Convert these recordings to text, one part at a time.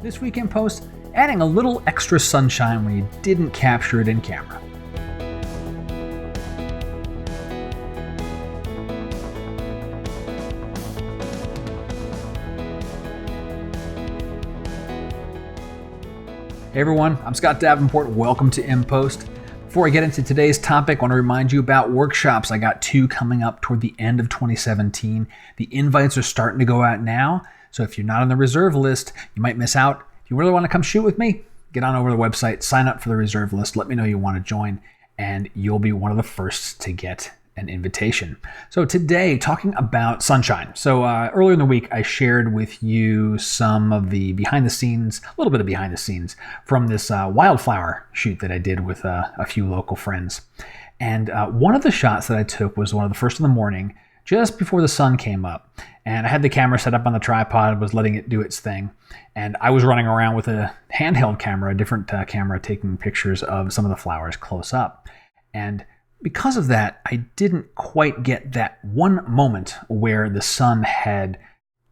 This week in post, adding a little extra sunshine when you didn't capture it in camera. Hey everyone, I'm Scott Davenport. Welcome to In Post. Before I get into today's topic, I want to remind you about workshops. I got 2 coming up toward the end of 2017. The invites are starting to go out now, so if you're not on the reserve list, you might miss out. If you really want to come shoot with me, get on over to the website, sign up for the reserve list, let me know you want to join, and you'll be one of the first to get an invitation. So today, talking about sunshine. So earlier in the week, I shared with you some of the behind the scenes, a little bit of behind the scenes from this wildflower shoot that I did with a few local friends. And one of the shots that I took was one of the first in the morning, just before the sun came up. And I had the camera set up on the tripod, was letting it do its thing. And I was running around with a handheld camera, a different camera, taking pictures of some of the flowers close up. And because of that, I didn't quite get that one moment where the sun had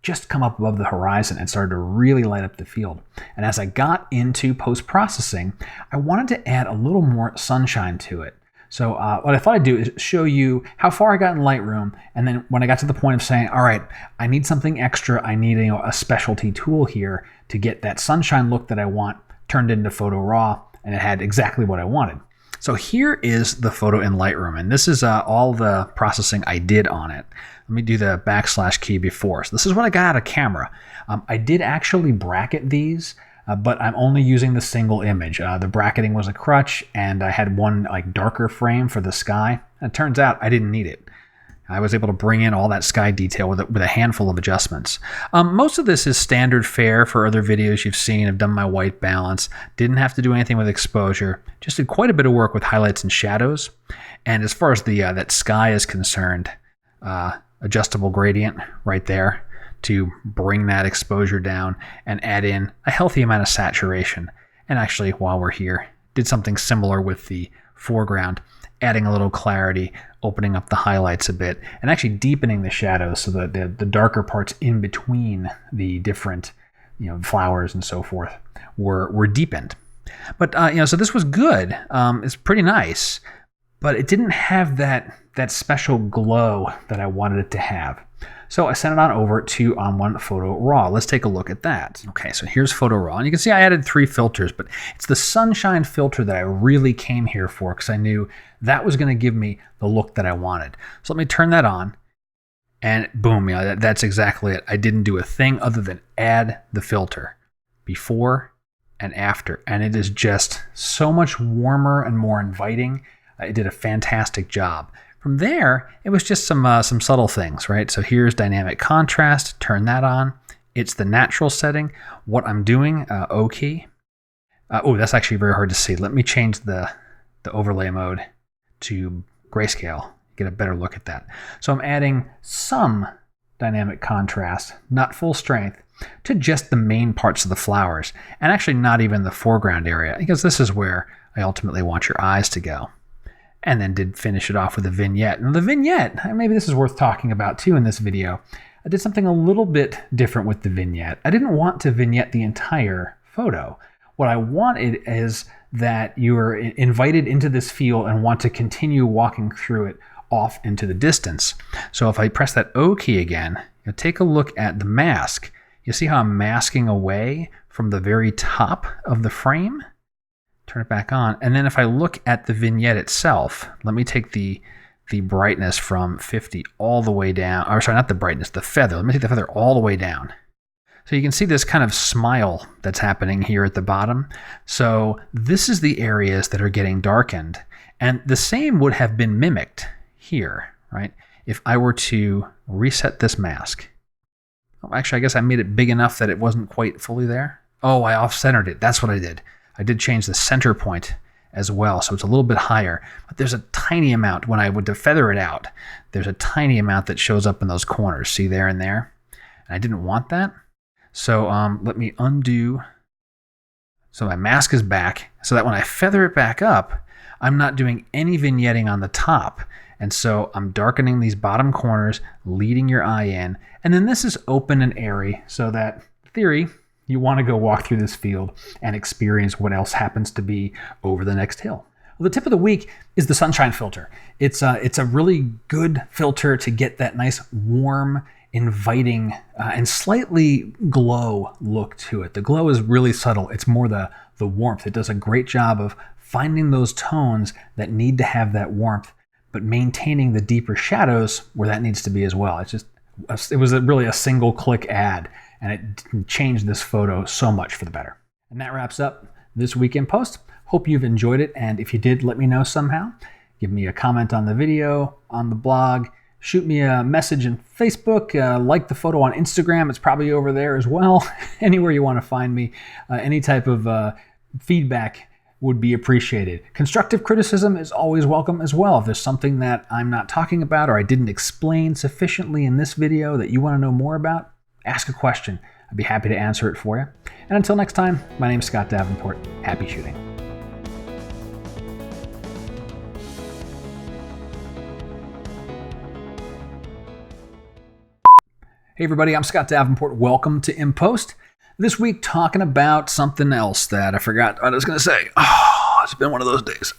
just come up above the horizon and started to really light up the field. And as I got into post-processing, I wanted to add a little more sunshine to it. So what I thought I'd do is show you how far I got in Lightroom, and then when I got to the point of saying, all right, I need something extra, I need a specialty tool here to get that sunshine look that I want turned into Photo RAW, and it had exactly what I wanted. So here is the photo in Lightroom, and this is all the processing I did on it. Let me do the / key before. So this is what I got out of camera. I did actually bracket these, but I'm only using the single image. The bracketing was a crutch, and I had one darker frame for the sky. And it turns out I didn't need it. I was able to bring in all that sky detail with a handful of adjustments. Most of this is standard fare for other videos you've seen. I've done my white balance. Didn't have to do anything with exposure. Just did quite a bit of work with highlights and shadows. And as far as the that sky is concerned, adjustable gradient right there to bring that exposure down and add in a healthy amount of saturation. And actually, while we're here, did something similar with the foreground, adding a little clarity, opening up the highlights a bit, and actually deepening the shadows so that the darker parts in between the different flowers and so forth were deepened. But so this was good. It's pretty nice, but it didn't have that special glow that I wanted it to have. So I sent it on over to ON1 Photo RAW. Let's take a look at that. Okay, so here's Photo RAW. And you can see I added 3 filters, but it's the sunshine filter that I really came here for because I knew that was going to give me the look that I wanted. So let me turn that on. And boom, that's exactly it. I didn't do a thing other than add the filter before and after. And it is just so much warmer and more inviting. It did a fantastic job. From there, it was just some subtle things, right? So here's dynamic contrast, turn that on. It's the natural setting. What I'm doing, O key. Oh, that's actually very hard to see. Let me change the overlay mode to grayscale, get a better look at that. So I'm adding some dynamic contrast, not full strength, to just the main parts of the flowers, and actually not even the foreground area, because this is where I ultimately want your eyes to go. And then did finish it off with a vignette. And the vignette, maybe this is worth talking about too in this video. I did something a little bit different with the vignette. I didn't want to vignette the entire photo. What I wanted is that you are invited into this field and want to continue walking through it off into the distance. So if I press that O key again, take a look at the mask. You see how I'm masking away from the very top of the frame? Turn it back on. And then if I look at the vignette itself, let me take the brightness from 50 all the way down. Or sorry, not the brightness, the feather. Let me take the feather all the way down. So you can see this kind of smile that's happening here at the bottom. So this is the areas that are getting darkened. And the same would have been mimicked here, right? If I were to reset this mask. Oh, actually, I guess I made it big enough that it wasn't quite fully there. Oh, I off-centered it. That's what I did. I did change the center point as well, so it's a little bit higher. But there's a tiny amount, when I would feather it out, there's a tiny amount that shows up in those corners. See there and there? And I didn't want that. So let me undo. So my mask is back, so that when I feather it back up, I'm not doing any vignetting on the top. And so I'm darkening these bottom corners, leading your eye in. And then this is open and airy, so that, in theory, You want to go walk through this field and experience what else happens to be over the next hill. Well, the tip of the week is the sunshine filter. It's a really good filter to get that nice warm, inviting, and slightly glow look to it. The glow is really subtle. It's more the warmth. It does a great job of finding those tones that need to have that warmth, but maintaining the deeper shadows where that needs to be as well. It was really a single click add, and it changed this photo so much for the better. And that wraps up this week in post. Hope you've enjoyed it, and if you did, let me know somehow. Give me a comment on the video, on the blog, shoot me a message on Facebook, like the photo on Instagram, it's probably over there as well. Anywhere you want to find me, any type of feedback would be appreciated. Constructive criticism is always welcome as well. If there's something that I'm not talking about or I didn't explain sufficiently in this video that you want to know more about, ask a question. I'd be happy to answer it for you. And until next time, my name is Scott Davenport. Happy shooting. Hey everybody, I'm Scott Davenport. Welcome to In Post. This week talking about something else that I forgot what I was going to say. Oh, it's been one of those days.